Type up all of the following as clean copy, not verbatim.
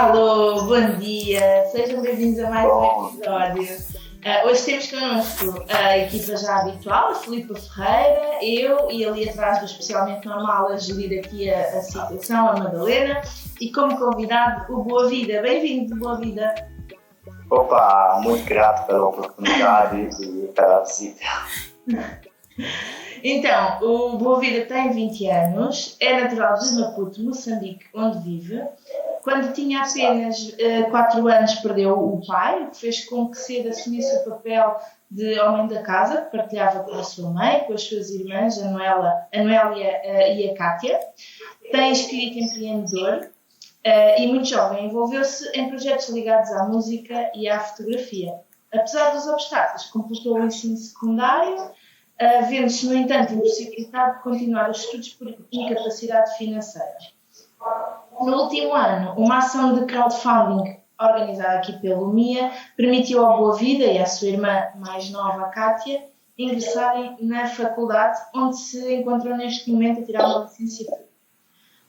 Alô, bom dia, sejam bem-vindos a mais um episódio. Hoje temos connosco a equipa já habitual, a Filipa Ferreira, eu e ali atrás do especialmente normal a gerir aqui a situação, a Madalena, e como convidado o Boa Vida. Bem-vindo, Boa Vida. Opa, muito grato pela oportunidade e pela visita. Então, o Boa Vida tem 20 anos, é natural de Maputo, Moçambique, onde vive. Quando tinha apenas 4 anos perdeu o pai, o que fez com que cedo assumisse o papel de homem da casa, que partilhava com a sua mãe, com as suas irmãs, a Noélia e a Cátia. Tem espírito empreendedor e muito jovem envolveu-se em projetos ligados à música e à fotografia. Apesar dos obstáculos, completou o ensino secundário, vendo-se, no entanto, impossibilitado de continuar os estudos por incapacidade financeira. No último ano, uma ação de crowdfunding organizada aqui pelo MIA permitiu ao Boa Vida e à sua irmã mais nova, a Cátia, ingressarem na faculdade, onde se encontram neste momento a tirar uma licenciatura.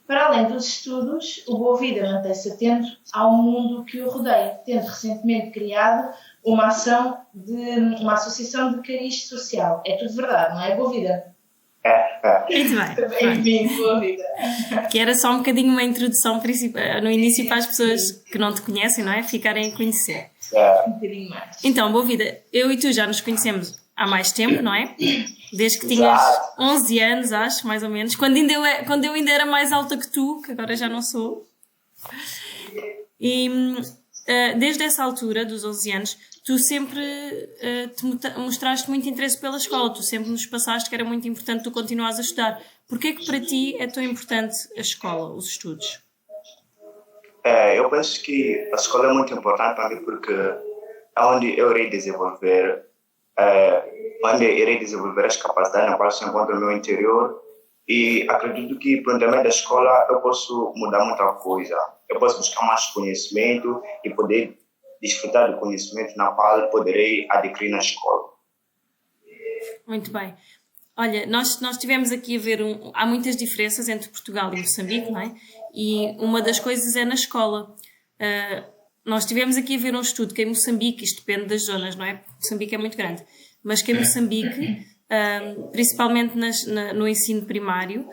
Para além dos estudos, o Boa Vida mantém-se atento ao mundo que o rodeia, tendo recentemente criado uma associação de cariz social. É tudo verdade, não é, Boa Vida? Muito bem. Bem-vindo, Boa Vida. Que era só um bocadinho uma introdução no início para as pessoas que não te conhecem, não é? Ficarem a conhecer. Um bocadinho mais. Então, Boa Vida, eu e tu já nos conhecemos há mais tempo, não é? Desde que tinhas 11 anos, acho, mais ou menos. Quando eu ainda era mais alta que tu, que agora já não sou. E desde essa altura, dos 11 anos, tu sempre mostraste muito interesse pela escola. Tu sempre nos passaste que era muito importante tu continuares a estudar. Porquê que para ti é tão importante a escola, os estudos? Eu penso que a escola é muito importante para mim porque é onde eu irei desenvolver as capacidades na qual se encontra o meu interior, e acredito que por intermédio da escola eu posso mudar muita coisa. Eu posso buscar mais conhecimento e poder desfrutar do conhecimento na qual poderei adquirir na escola. Muito bem. Olha, nós tivemos aqui a ver, há muitas diferenças entre Portugal e Moçambique, não é? E uma das coisas é na escola. Nós tivemos aqui a ver um estudo que em Moçambique, isto depende das zonas, não é? Moçambique é muito grande, mas que em Moçambique, principalmente no ensino primário,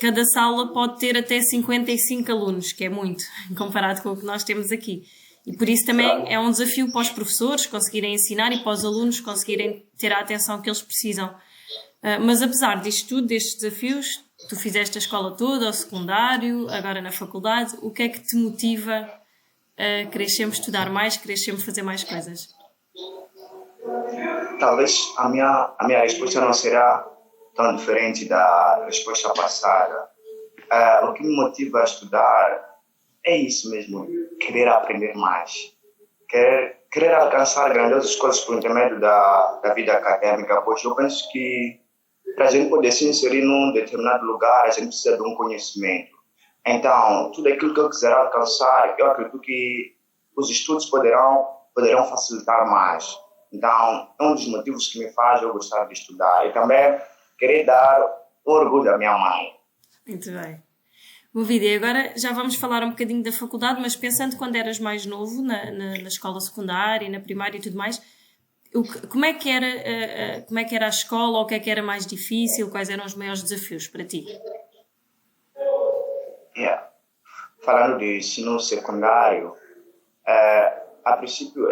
cada sala pode ter até 55 alunos, que é muito, comparado com o que nós temos aqui. E por isso também é um desafio para os professores conseguirem ensinar e para os alunos conseguirem ter a atenção que eles precisam. Mas apesar disto tudo, destes desafios, tu fizeste a escola toda, o secundário, agora na faculdade, o que é que te motiva a querer sempre estudar mais, querer sempre fazer mais coisas? Talvez a minha resposta não será tão diferente da resposta passada. O que me motiva a estudar é isso mesmo, querer aprender mais, querer alcançar grandiosas coisas por intermédio da vida acadêmica, pois eu penso que para a gente poder se inserir num determinado lugar, a gente precisa de um conhecimento. Então, tudo aquilo que eu quiser alcançar, eu acredito que os estudos poderão facilitar mais. Então, é um dos motivos que me faz eu gostar de estudar. E também querer dar orgulho à minha mãe. Muito bem. Boa Vida, e agora já vamos falar um bocadinho da faculdade, mas pensando quando eras mais novo, na escola secundária, na primária e tudo mais, como é que era a escola, ou o que é que era mais difícil, quais eram os maiores desafios para ti? Falando de ensino secundário, a princípio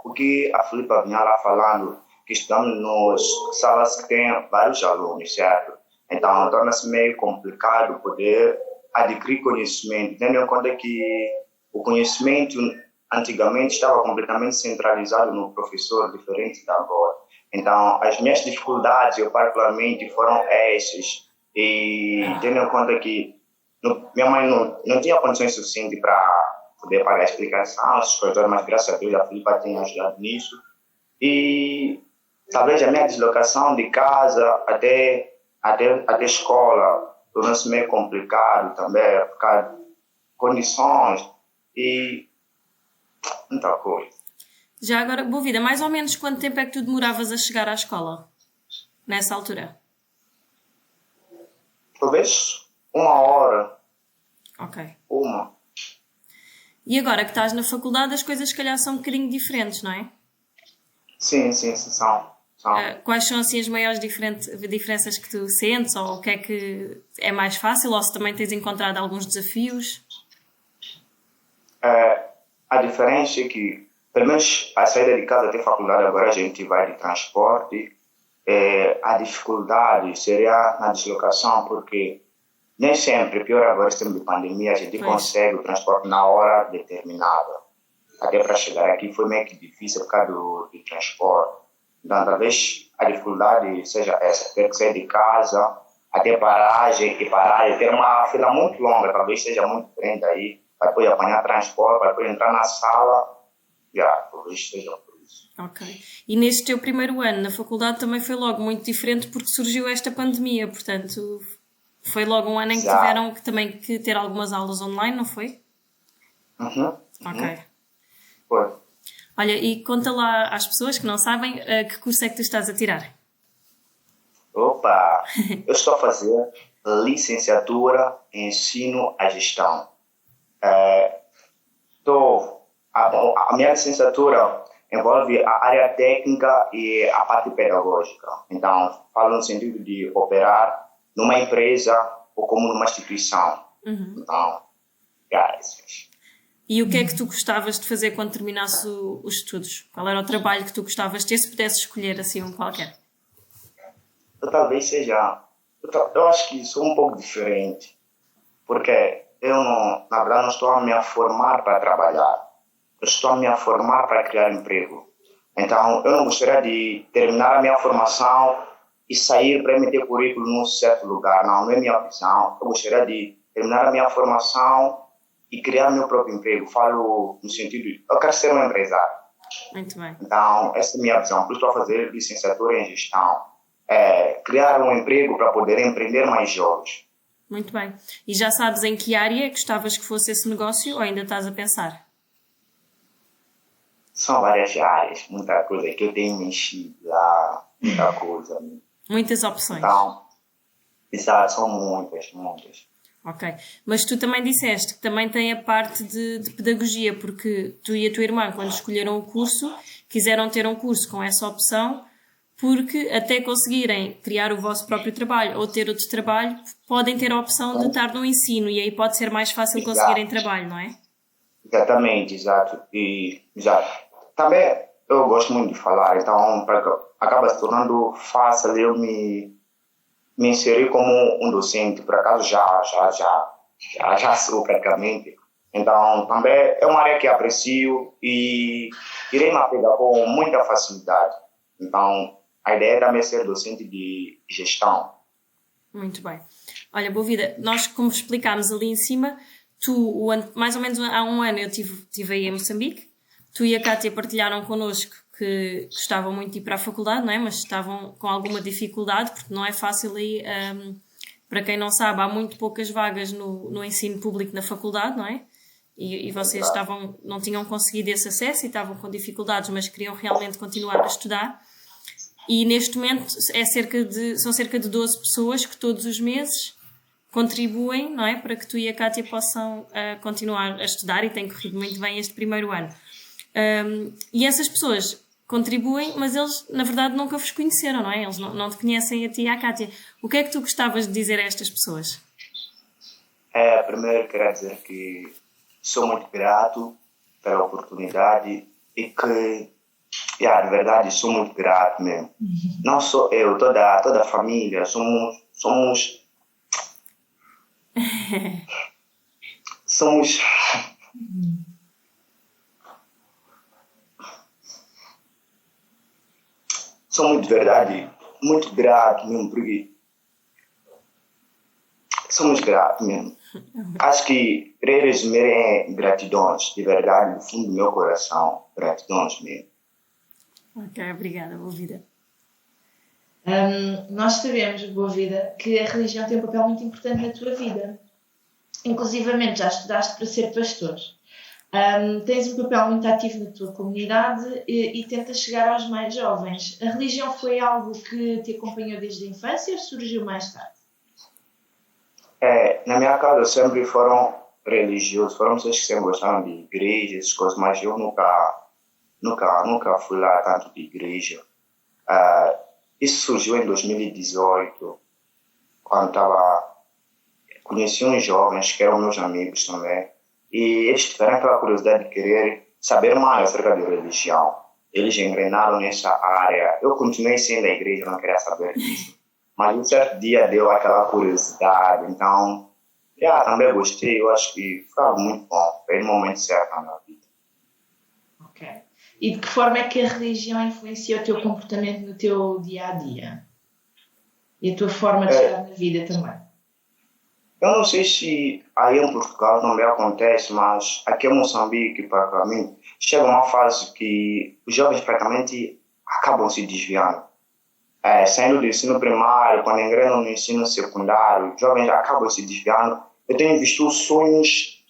o que a Filipa vinha lá falando, que estamos nas salas que têm vários alunos, certo? Então, torna-se meio complicado poder adquirir conhecimento, tendo em conta que o conhecimento antigamente estava completamente centralizado no professor, diferente da agora. Então, as minhas dificuldades, eu particularmente, foram essas. E tendo em conta que minha mãe não tinha condições suficientes para poder pagar a explicação, essas coisas, mas graças a Deus a Filipa tem ajudado nisso. E talvez a minha deslocação de casa até a escola tornou-se meio complicado também, por causa de condições e muita coisa. Já agora, Boa Vida, mais ou menos quanto tempo é que tu demoravas a chegar à escola, nessa altura? Talvez 1 hora. Ok. E agora que estás na faculdade, as coisas se calhar são um bocadinho diferentes, não é? Sim, são. Quais são assim as maiores diferenças que tu sentes, ou o que é mais fácil, ou se também tens encontrado alguns desafios? A diferença é que, pelo menos a saída de casa até faculdade, agora a gente vai de transporte. A dificuldade seria na deslocação, porque nem sempre, pior agora, em termos de pandemia, a gente consegue o transporte na hora determinada. Até para chegar aqui foi meio que difícil por causa do transporte. Então, talvez a dificuldade seja essa, ter que sair de casa, até paragem, ter uma fila muito longa, talvez seja muito diferente aí, para depois apanhar transporte, para depois entrar na sala, talvez seja por isso. Ok. E neste teu primeiro ano na faculdade também foi logo muito diferente porque surgiu esta pandemia, portanto, foi logo um ano em que tiveram que ter algumas aulas online, não foi? Ok. Foi. Olha, e conta lá às pessoas que não sabem que curso é que tu estás a tirar. Opa! Eu estou a fazer licenciatura em ensino à gestão. A minha licenciatura envolve a área técnica e a parte pedagógica. Então, falo no sentido de operar numa empresa ou como numa instituição. Então, E o que é que tu gostavas de fazer quando terminasse os estudos? Qual era o trabalho que tu gostavas de ter, se pudesse escolher assim um qualquer? Talvez seja... Eu acho que sou um pouco diferente, porque eu, na verdade, não estou a me formar para trabalhar. Eu estou a me formar para criar emprego. Então, eu não gostaria de terminar a minha formação e sair para meter currículo num certo lugar. Não é minha visão. Eu gostaria de terminar a minha formação e criar meu próprio emprego. Falo no sentido de eu quero ser um empresário. Muito bem. Então, essa é a minha visão. Por isso estou a fazer licenciatura em gestão. Criar um emprego para poder empreender mais jovens. Muito bem. E já sabes em que área gostavas que fosse esse negócio ou ainda estás a pensar? São várias áreas, muita coisa que eu tenho mexido lá, muita coisa. Muitas opções. Então, exato, são muitas. Ok. Mas tu também disseste que também tem a parte de pedagogia, porque tu e a tua irmã, quando escolheram o curso, quiseram ter um curso com essa opção, porque até conseguirem criar o vosso próprio trabalho ou ter outro trabalho, podem ter a opção de estar no ensino e aí pode ser mais fácil conseguirem trabalho, não é? Exatamente, exato. Também eu gosto muito de falar, então acaba se tornando fácil eu me inserir como um docente. Por acaso já sou praticamente. Então também é uma área que aprecio e irei me apegar com muita facilidade. Então a ideia também é ser docente de gestão. Muito bem. Olha, boa vida, nós como explicámos ali em cima, tu, mais ou menos há um ano eu estive aí em Moçambique, tu e a Kátia partilharam connosco que gostavam muito de ir para a faculdade, não é? Mas estavam com alguma dificuldade, porque não é fácil aí, para quem não sabe, há muito poucas vagas no ensino público na faculdade, não é? E vocês não tinham conseguido esse acesso e estavam com dificuldades, mas queriam realmente continuar a estudar. E neste momento são cerca de 12 pessoas que todos os meses contribuem, não é? Para que tu e a Kátia possam continuar a estudar, e tem corrido muito bem este primeiro ano. E essas pessoas contribuem, mas eles na verdade nunca vos conheceram, não é? Eles não te conhecem a ti e à Kátia. O que é que tu gostavas de dizer a estas pessoas? Primeiro quero dizer que sou muito grato pela oportunidade e que de verdade sou muito grato mesmo. Não só eu, toda a família, somos de verdade muito grato mesmo, porque somos gratos mesmo. Acho que irei resumir em gratidões, de verdade, do fundo do meu coração, gratidões mesmo. Ok, obrigada, boa vida. Nós sabemos, boa vida, que a religião tem um papel muito importante na tua vida. Inclusivamente já estudaste para ser pastor. Tens um papel muito ativo na tua comunidade e tentas chegar aos mais jovens. A religião foi algo que te acompanhou desde a infância ou surgiu mais tarde? Na minha casa sempre foram religioso, foram pessoas que sempre gostaram de igreja, essas coisas, mas eu nunca fui lá tanto de igreja. Isso surgiu em 2018, quando conheci uns jovens que eram meus amigos também, e eles tiveram aquela curiosidade de querer saber mais acerca de religião. Eles engrenaram nessa área. Eu continuei sendo da igreja, não queria saber disso. Mas um certo dia deu aquela curiosidade, então também gostei, eu acho que foi algo muito bom, foi no momento certo na minha vida. Ok. E de que forma é que a religião influencia o teu comportamento no teu dia-a-dia? E a tua forma de estar na vida também? Eu não sei se aí em Portugal também acontece, mas aqui em Moçambique, para mim, chega uma fase que os jovens praticamente acabam se desviando. Saindo do ensino primário, quando engrenam no ensino secundário, os jovens acabam se desviando. Eu tenho visto sonhos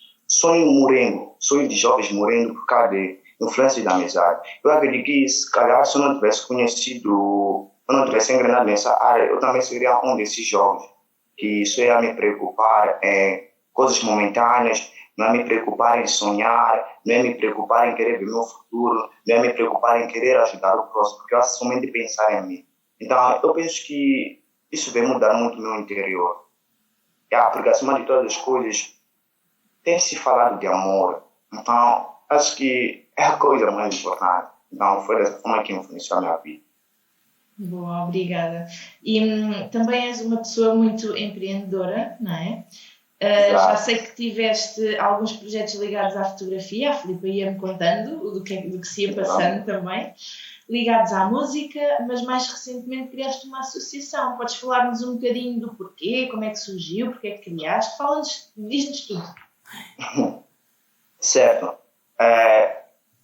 morrendo, sonhos de jovens morrendo por causa de influência da amizade. Eu acredito que, se calhar, se eu não tivesse conhecido, eu não tivesse engrenado nessa área, eu também seria um desses jovens que só ia me preocupar em coisas momentâneas, não ia me preocupar em sonhar, não ia me preocupar em querer ver meu futuro, não ia me preocupar em querer ajudar o próximo, porque eu ia somente pensar em mim. Então, eu penso que isso vai mudar muito o meu interior. Porque acima de todas as coisas, tem se falado de amor. Então, acho que é a coisa mais importante. Então, foi dessa forma que influenciou a minha vida. Boa, obrigada. E também és uma pessoa muito empreendedora, não é? Já sei que tiveste alguns projetos ligados à fotografia, a Filipa ia-me contando do que se ia passando também, ligados à música, mas mais recentemente criaste uma associação. Podes falar-nos um bocadinho do porquê, como é que surgiu, porque é que criaste? Fala-nos, diz-nos tudo. Certo.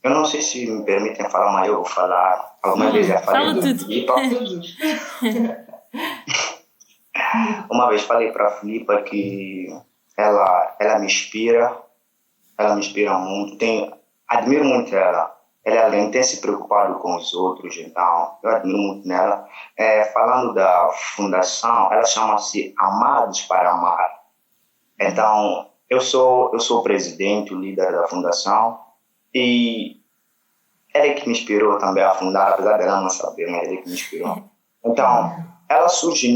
Eu não sei se me permitem falar, mas eu vou falar. Alguma vez já falei fala tudo. Filipa. Uma vez falei para a Filipa que ela me inspira muito. Admiro muito ela. Ela tem se preocupado com os outros, então eu admiro muito nela. Falando da fundação, ela chama-se Amados para Amar. Então, eu sou o presidente, o líder da fundação, e ela é que me inspirou também a fundar, apesar dela não saber, mas ela é que me inspirou. Então, ela surge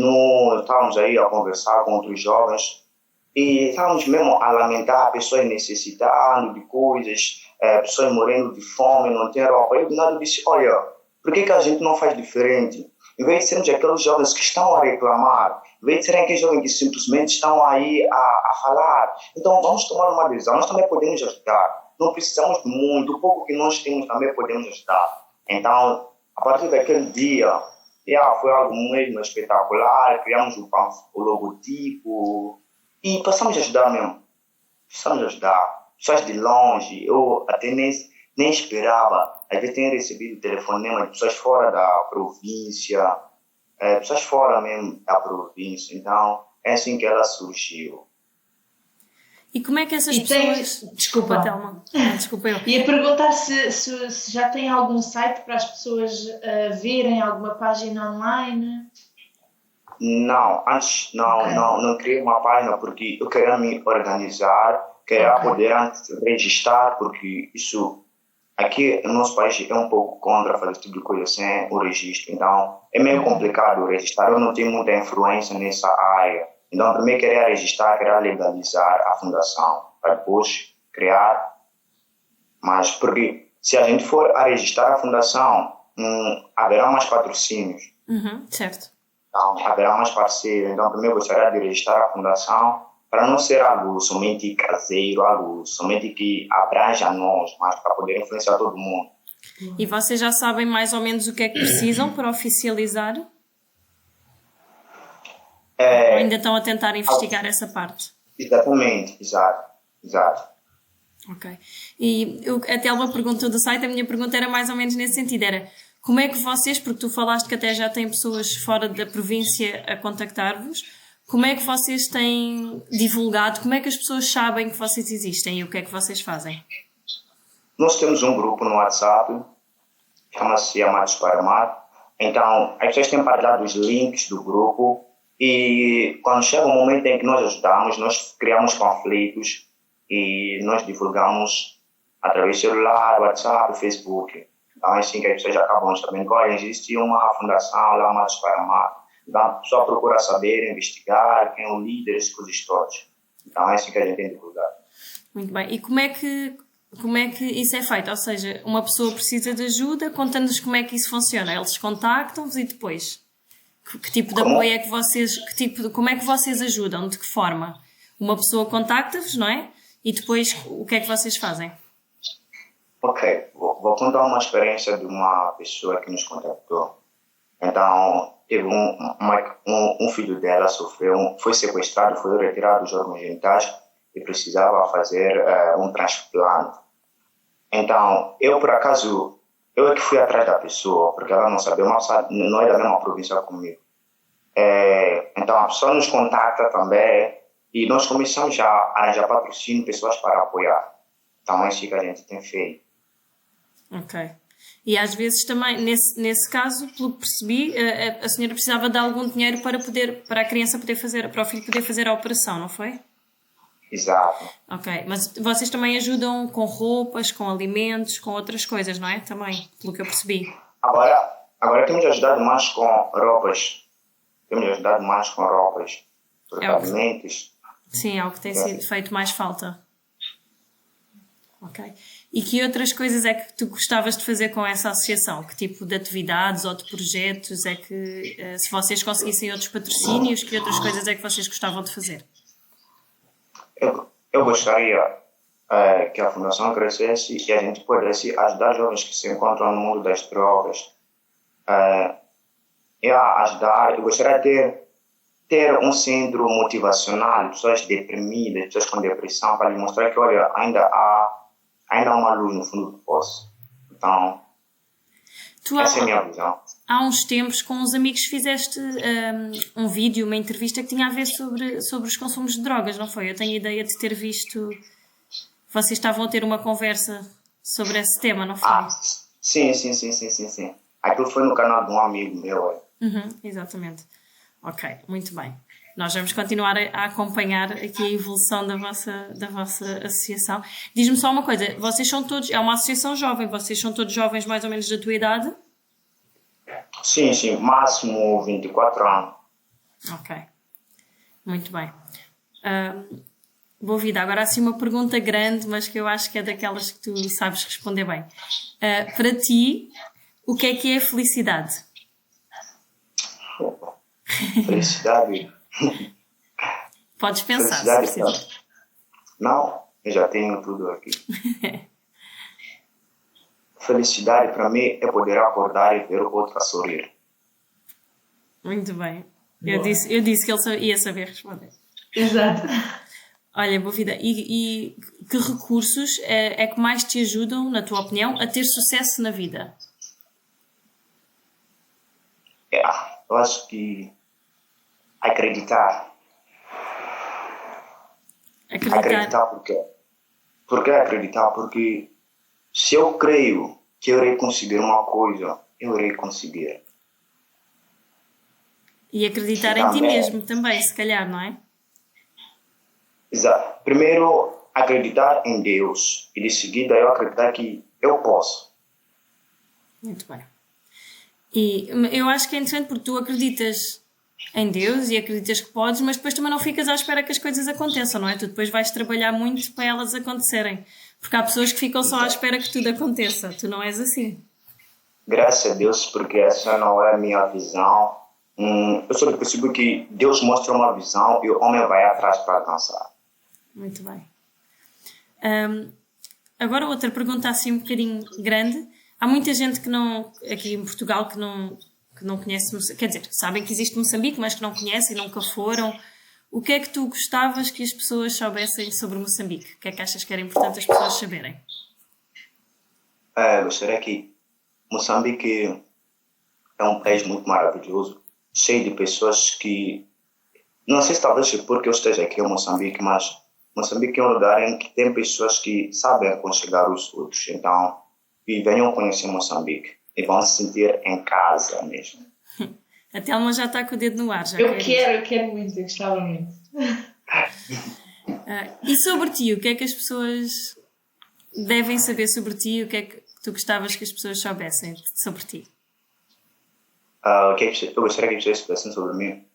estávamos aí a conversar com outros jovens e estávamos mesmo a lamentar pessoas necessitando de coisas, pessoas morrendo de fome, não tem roupa. Eu do nada disse, olha, por que a gente não faz diferente? Em vez de sermos aqueles jovens que estão a reclamar, em vez de serem aqueles jovens que simplesmente estão aí a falar, então vamos tomar uma decisão, nós também podemos ajudar. Não precisamos de muito, o pouco que nós temos também podemos ajudar. Então, a partir daquele dia, foi algo mesmo espetacular, criamos o logotipo e passamos a ajudar mesmo. Passamos a ajudar. Pessoas de longe, eu até nem esperava. Às vezes tenho recebido telefonema de pessoas fora da província, pessoas fora mesmo da província. Então, é assim que ela surgiu. E como é que essas pessoas... Desculpa, Thelma. Desculpa eu. Ia perguntar se já tem algum site para as pessoas verem, alguma página online? Não, antes não criei uma página porque eu queria me organizar, queria poder antes registrar, porque isso aqui no nosso país é um pouco contra fazer esse tipo de coisa sem o registro. Então, é meio complicado registrar, eu não tenho muita influência nessa área. Então, primeiro queria registrar, queria legalizar a fundação, para depois criar. Mas, porque se a gente for a registrar a fundação, haverá mais patrocínios. Certo. Então, haverá mais parceiros. Então, primeiro gostaria de registrar a fundação, para não ser algo somente caseiro, algo somente que abranja nós, mas para poder influenciar todo mundo. E vocês já sabem mais ou menos o que é que precisam para oficializar? Ou ainda estão a tentar investigar essa parte? Exatamente, exato. Ok. E até uma pergunta do site, a minha pergunta era mais ou menos nesse sentido, era como é que vocês, porque tu falaste que até já têm pessoas fora da província a contactar-vos, como é que vocês têm divulgado, como é que as pessoas sabem que vocês existem e o que é que vocês fazem? Nós temos um grupo no WhatsApp, chama-se Amados para Amar. Então, as pessoas têm partilhado os links do grupo e quando chega o momento em que nós ajudamos, nós criamos panfletos e nós divulgamos através do celular, WhatsApp, Facebook. Então, assim que as pessoas acabam sabendo, olha, existe uma fundação lá, Matos para Mar. Então, a pessoa procura saber, investigar quem é o líder, essas coisas todas. Então, é assim que a gente tem divulgado. Muito bem. E como é que isso é feito? Ou seja, uma pessoa precisa de ajuda, conta-nos como é que isso funciona. Eles contactam-vos e depois? Que tipo de apoio é que vocês... como é que vocês ajudam? De que forma? Uma pessoa contacta-vos, não é? E depois, o que é que vocês fazem? Ok, vou contar uma experiência de uma pessoa que nos contactou. Então, teve um filho dela foi sequestrado, foi retirado dos órgãos genitais e precisava fazer um transplante. Então, por acaso, eu é que fui atrás da pessoa, porque ela não sabia, não é da mesma província comigo. Então, a pessoa nos contacta também e nós começamos já a arranjar patrocínio, pessoas para apoiar. Então, é isso que a gente tem feito. Ok. E às vezes também, nesse caso, pelo que percebi, a senhora precisava de algum dinheiro para a criança poder fazer, para o filho poder fazer a operação, não foi? Exato. Ok. Mas vocês também ajudam com roupas, com alimentos, com outras coisas, não é? Também, pelo que eu percebi. Agora temos ajudado mais com roupas. Alimentos. Sim, é o que tem sido feito mais falta. Ok. E que outras coisas é que tu gostavas de fazer com essa associação? Que tipo de atividades ou de projetos é que, se vocês conseguissem outros patrocínios, que outras coisas é que vocês gostavam de fazer? Eu gostaria que a Fundação crescesse e a gente pudesse ajudar jovens que se encontram no mundo das drogas. Eu gostaria de ter um centro motivacional, pessoas deprimidas, pessoas com depressão, para lhe mostrar que, olha, ainda há uma luz no fundo do poço. Então, essa é a minha visão. Há uns tempos, com uns amigos, fizeste um vídeo, uma entrevista que tinha a ver sobre os consumos de drogas, não foi? Eu tenho a ideia de ter visto... Vocês estavam a ter uma conversa sobre esse tema, não foi? Sim. Aquilo foi no canal de um amigo meu. Exatamente. Ok, muito bem. Nós vamos continuar a acompanhar aqui a evolução da vossa associação. Diz-me só uma coisa, vocês são todos... É uma associação jovem, vocês são todos jovens mais ou menos da tua idade? Sim, máximo 24 anos. Ok, muito bem. Boa vida, agora assim uma pergunta grande, mas que eu acho que é daquelas que tu sabes responder bem. Para ti, o que é a felicidade? Felicidade? Podes pensar, felicidade, se precisas. Não, eu já tenho tudo aqui. Felicidade para mim é poder acordar e ver o outro a sorrir. Muito bem. Eu disse que ele ia saber responder. Exato. Olha, boa vida. E que recursos é que mais te ajudam, na tua opinião, a ter sucesso na vida? Eu acho que acreditar. Acreditar por quê? Por que acreditar? Porque se eu creio que eu irei conseguir uma coisa, eu irei conseguir. E acreditar em ti mesmo também, se calhar, não é? Exato. Primeiro, acreditar em Deus. E de seguida, eu acreditar que eu posso. Muito bem. E eu acho que é interessante porque tu acreditas em Deus e acreditas que podes, mas depois também não ficas à espera que as coisas aconteçam, não é? Tu depois vais trabalhar muito para elas acontecerem. Porque há pessoas que ficam só à espera que tudo aconteça. Tu não és assim. Graças a Deus, porque essa não é a minha visão. Eu só percebo que Deus mostra uma visão e o homem vai atrás para alcançar. Muito bem. Agora outra pergunta assim um bocadinho grande. Há muita gente que não, aqui em Portugal que não conhece, quer dizer, sabem que existe Moçambique, mas que não conhecem, nunca foram. O que é que tu gostavas que as pessoas soubessem sobre Moçambique? O que é que achas que era importante as pessoas saberem? Gostaria que Moçambique é um país muito maravilhoso, cheio de pessoas que... Não sei se talvez porque eu esteja aqui em Moçambique, mas Moçambique é um lugar em que tem pessoas que sabem aconselhar os outros. Então, e venham conhecer Moçambique e vão se sentir em casa mesmo. A Telma já está com o dedo no ar. Eu quero muito, eu gostava muito. E sobre ti, o que é que as pessoas devem saber sobre ti? O que é que tu gostavas que as pessoas soubessem sobre ti? O que eu gostaria que as pessoas soubessem sobre mim?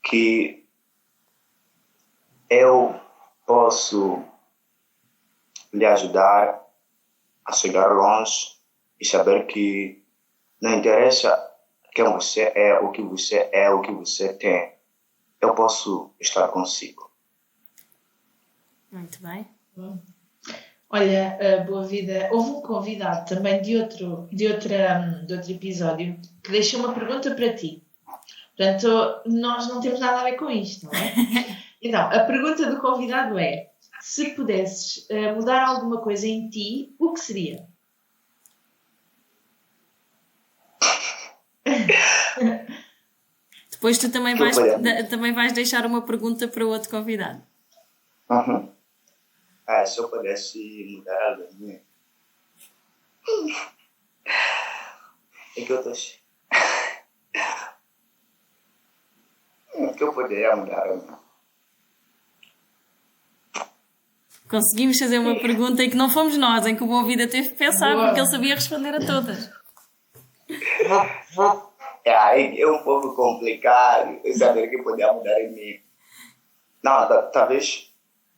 Que eu posso lhe ajudar a chegar longe e saber que não interessa quem você é, o que você é, o que você tem. Eu posso estar consigo. Muito bem. Olha, Boa Vida, houve um convidado também de outro episódio que deixou uma pergunta para ti. Portanto, nós não temos nada a ver com isto, não é? Então, a pergunta do convidado é: se pudesses mudar alguma coisa em ti, o que seria? Depois tu também vais deixar uma pergunta para o outro convidado. Se eu pudesse mudar algo em mim, é que eu tô... O que eu poderia mudar em mim? Conseguimos fazer uma pergunta em que não fomos nós, em que o Boa Vida teve que pensar, Boa. porque ele sabia responder a todas. É um pouco complicado eu saber o que poderia mudar em mim. Não, talvez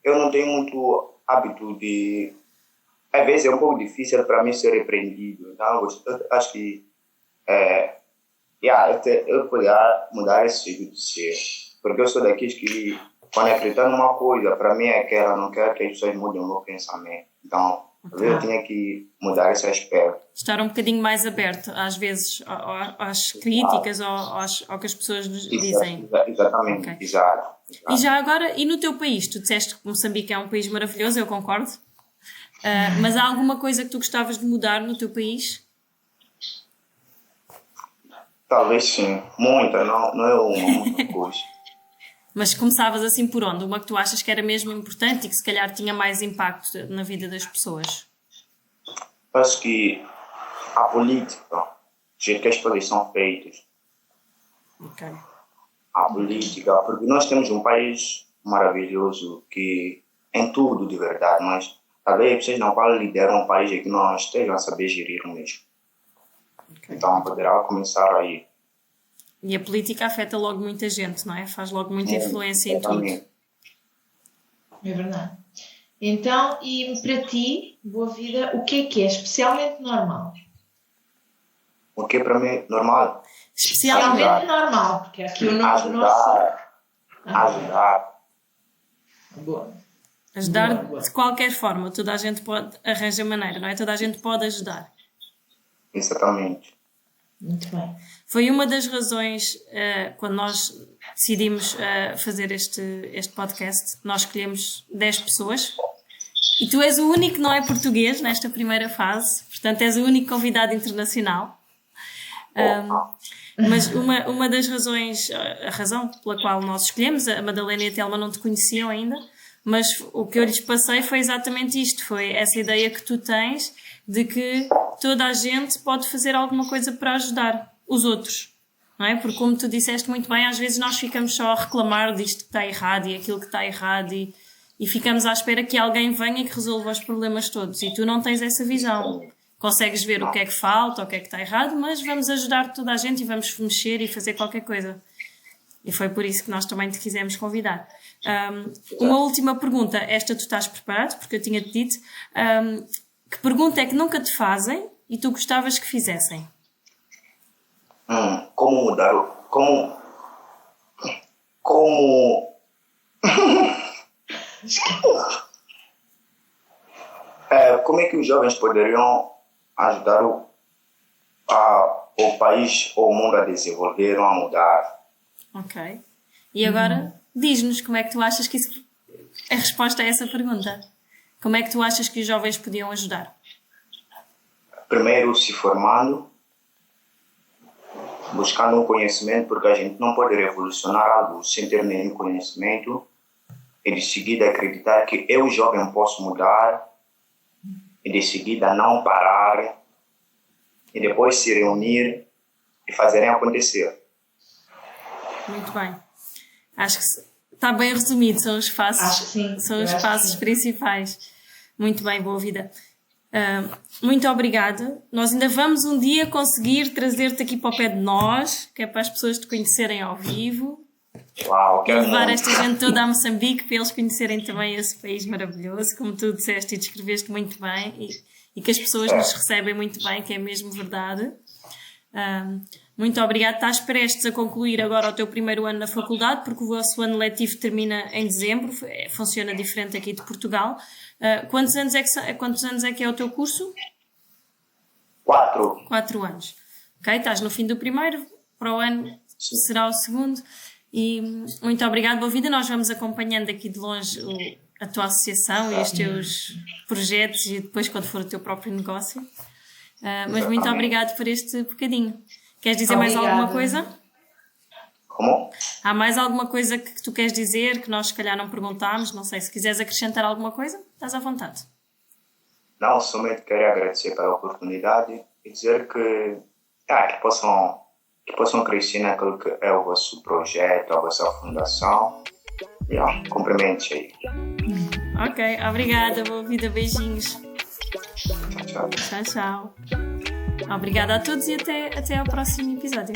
eu não tenho muito hábito de... Às vezes é um pouco difícil para mim ser repreendido. Então, eu acho que eu poderia mudar esse jeito de ser. Porque eu sou daqueles que, quando acreditar numa coisa, para mim é aquela, não quero que as pessoas mudem o meu pensamento. Então, eu tinha que mudar esse aspecto. Estar um bocadinho mais aberto, às vezes, às críticas ou ao que as pessoas nos dizem. Exatamente, Okay. exato. E já agora, e no teu país? Tu disseste que Moçambique é um país maravilhoso, eu concordo. Mas há alguma coisa que tu gostavas de mudar no teu país? Talvez sim. Muita, não é uma coisa. Mas começavas assim por onde? Uma que tu achas que era mesmo importante e que se calhar tinha mais impacto na vida das pessoas? Acho que a política, o jeito que as coisas são feitas, Ok. a política, porque nós temos um país maravilhoso que em tudo de verdade, mas talvez as pessoas não qual lideram um país é que não estejam a saber gerir mesmo. Okay. Então poderá começar aí. E a política afeta logo muita gente, não é? Faz logo muita influência em tudo. É verdade. Então, e para ti, Boa Vida, o que é especialmente normal? O que para mim é normal? Especialmente normal, porque aqui o nome do nosso... Ajudar. Boa. Ajudar Boa. de qualquer forma, toda a gente pode arranjar maneira, não é? Toda a gente pode ajudar. Exatamente. Muito bem. Foi uma das razões, quando nós decidimos fazer este podcast, nós escolhemos 10 pessoas e tu és o único que não é português nesta primeira fase, portanto és o único convidado internacional. Mas uma das razões, a razão pela qual nós escolhemos, a Madalena e a Telma não te conheciam ainda, mas o que eu lhes passei foi exatamente isto, foi essa ideia que tu tens de que toda a gente pode fazer alguma coisa para ajudar os outros, não é? Porque como tu disseste muito bem, às vezes nós ficamos só a reclamar disto que está errado e aquilo que está errado e ficamos à espera que alguém venha e que resolva os problemas todos e tu não tens essa visão. Consegues ver o que é que falta, o que é que está errado, mas vamos ajudar toda a gente e vamos mexer e fazer qualquer coisa. E foi por isso que nós também te quisemos convidar. Uma última pergunta, esta tu estás preparado, porque eu tinha-te dito. Que pergunta é que nunca te fazem e tu gostavas que fizessem? Como mudar o... Como é que os jovens poderiam ajudar o país ou o mundo a desenvolver ou a mudar? Ok. E agora, diz-nos como é que tu achas que isso é a resposta a essa pergunta. Como é que tu achas que os jovens podiam ajudar? Primeiro, se formando, buscando um conhecimento, porque a gente não pode revolucionar algo sem ter nenhum conhecimento, e de seguida acreditar que eu, jovem, posso mudar, e de seguida não parar, e depois se reunir e fazerem acontecer. Muito bem. Acho que está bem resumido, são os passos, Acho que sim, são eu os acho que passos sim. principais. Muito bem, boa vida. Muito obrigada. Nós ainda vamos um dia conseguir trazer-te aqui para o pé de nós, que é para as pessoas te conhecerem ao vivo. Uau, E quero levar muito. esta gente toda a Moçambique para eles conhecerem também esse país maravilhoso, como tu disseste e descreveste muito bem, e que as pessoas nos recebem muito bem, que é mesmo verdade. Muito obrigada. Estás prestes a concluir agora o teu primeiro ano na faculdade, porque o vosso ano letivo termina em dezembro, funciona diferente aqui de Portugal. Quantos anos é que é o teu curso? 4. 4 anos. Ok, estás no fim do primeiro, para o ano será o segundo. E muito obrigado, boa vida. Nós vamos acompanhando aqui de longe a tua associação e os teus projetos e depois quando for o teu próprio negócio. Mas muito obrigado por este bocadinho. Queres dizer mais alguma coisa? Como? Há mais alguma coisa que tu queres dizer que nós se calhar não perguntámos? Não sei, se quiseres acrescentar alguma coisa, estás à vontade. Não, somente queria agradecer pela oportunidade e dizer que possam crescer naquilo que é o vosso projeto, a vossa fundação. Cumprimentos aí. Ok, obrigada, boa vida, beijinhos. Tchau. Tchau, tchau. Obrigada a todos e até ao próximo episódio.